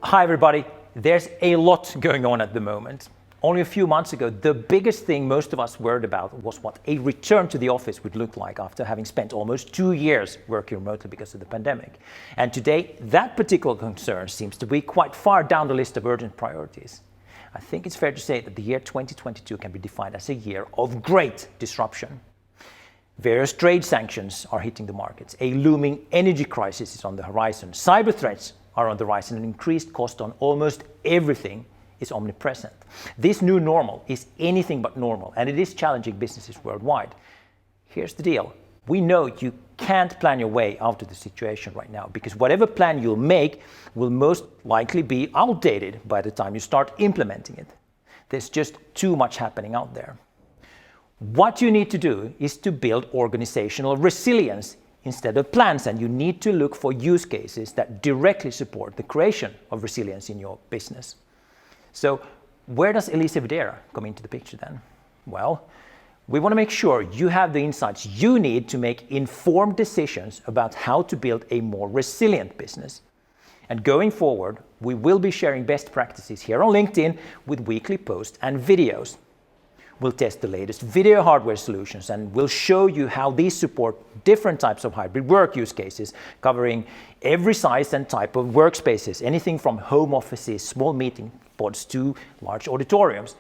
Hi everybody, there's a lot going on at the moment. Only a few months ago, the biggest thing most of us worried about was what a return to the office would look like after having spent almost 2 years working remotely because of the pandemic. And today, that particular concern seems to be quite far down the list of urgent priorities. I think it's fair to say that the year 2022 can be defined as a year of great disruption. Various trade sanctions are hitting the markets. A looming energy crisis is on the horizon. Cyber threats are on the rise, and an increased cost on almost everything is omnipresent. This new normal is anything but normal, and it is challenging businesses worldwide. Here's the deal. We know you can't plan your way out of the situation right now, because whatever plan you'll make will most likely be outdated by the time you start implementing it. There's just too much happening out there. What you need to do is to build organizational resilience instead of plans, and you need to look for use cases that directly support the creation of resilience in your business. So where does Elisa Videra come into the picture then? Well, we want to make sure you have the insights you need to make informed decisions about how to build a more resilient business. And going forward, we will be sharing best practices here on LinkedIn with weekly posts and videos. We'll test the latest video hardware solutions, and we'll show you how these support different types of hybrid work use cases, covering every size and type of workspaces, anything from home offices, small meeting pods to large auditoriums.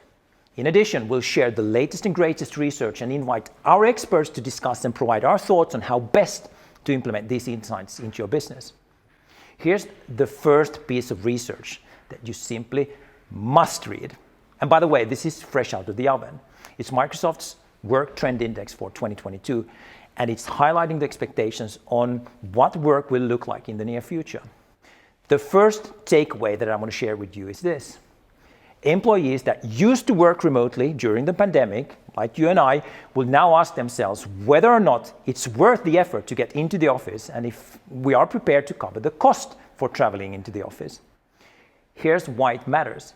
In addition, we'll share the latest and greatest research and invite our experts to discuss and provide our thoughts on how best to implement these insights into your business. Here's the first piece of research that you simply must read. And by the way, this is fresh out of the oven. It's Microsoft's Work Trend Index for 2022, and it's highlighting the expectations on what work will look like in the near future. The first takeaway that I want to share with you is this. Employees that used to work remotely during the pandemic, like you and I, will now ask themselves whether or not it's worth the effort to get into the office, and if we are prepared to cover the cost for traveling into the office. Here's why it matters.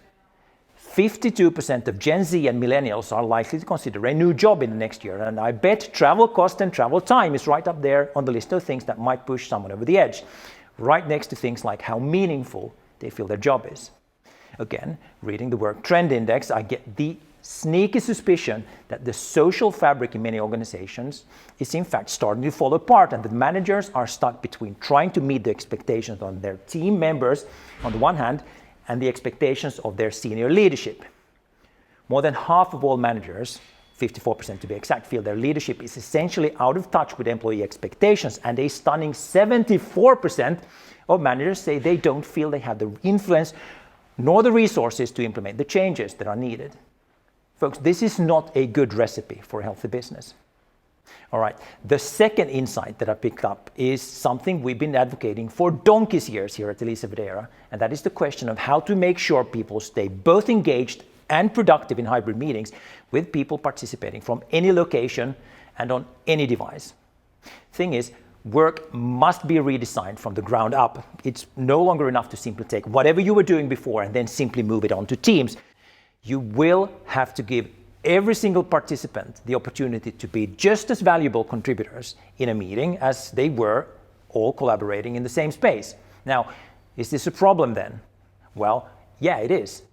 52% of Gen Z and millennials are likely to consider a new job in the next year, and I bet travel cost and travel time is right up there on the list of things that might push someone over the edge, right next to things like how meaningful they feel their job is. Again, reading the Work Trend Index, I get the sneaky suspicion that the social fabric in many organizations is in fact starting to fall apart, and that managers are stuck between trying to meet the expectations on their team members on the one hand and the expectations of their senior leadership. More than half of all managers, 54% to be exact, feel their leadership is essentially out of touch with employee expectations, and a stunning 74% of managers say they don't feel they have the influence nor the resources to implement the changes that are needed. Folks, this is not a good recipe for a healthy business. All right, the second insight that I picked up is something we've been advocating for donkey's years here at Elisa Videra, and that is the question of how to make sure people stay both engaged and productive in hybrid meetings with people participating from any location and on any device. Thing is, work must be redesigned from the ground up. It's no longer enough to simply take whatever you were doing before and then simply move it on to Teams. You will have to give every single participant the opportunity to be just as valuable contributors in a meeting as they were all collaborating in the same space. Now, is this a problem then? Well, yeah, it is.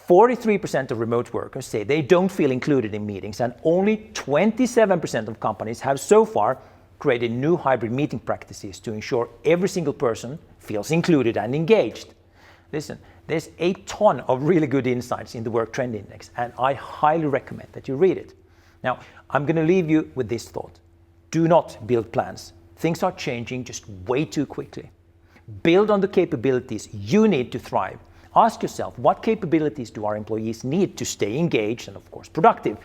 43% of remote workers say they don't feel included in meetings, and only 27% of companies have so far created new hybrid meeting practices to ensure every single person feels included and engaged. Listen, there's a ton of really good insights in the Work Trend Index, and I highly recommend that you read it. Now, I'm going to leave you with this thought. Do not build plans. Things are changing just way too quickly. Build on the capabilities you need to thrive. Ask yourself, what capabilities do our employees need to stay engaged and, of course, productive?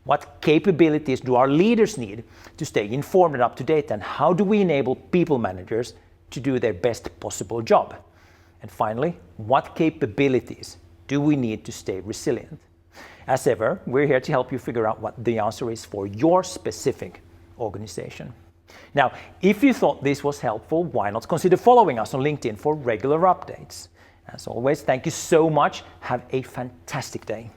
What capabilities do our leaders need to stay informed and up to date? And how do we enable people managers to do their best possible job? And finally, what capabilities do we need to stay resilient? As ever, we're here to help you figure out what the answer is for your specific organization. Now, if you thought this was helpful, why not consider following us on LinkedIn for regular updates? As always, thank you so much. Have a fantastic day.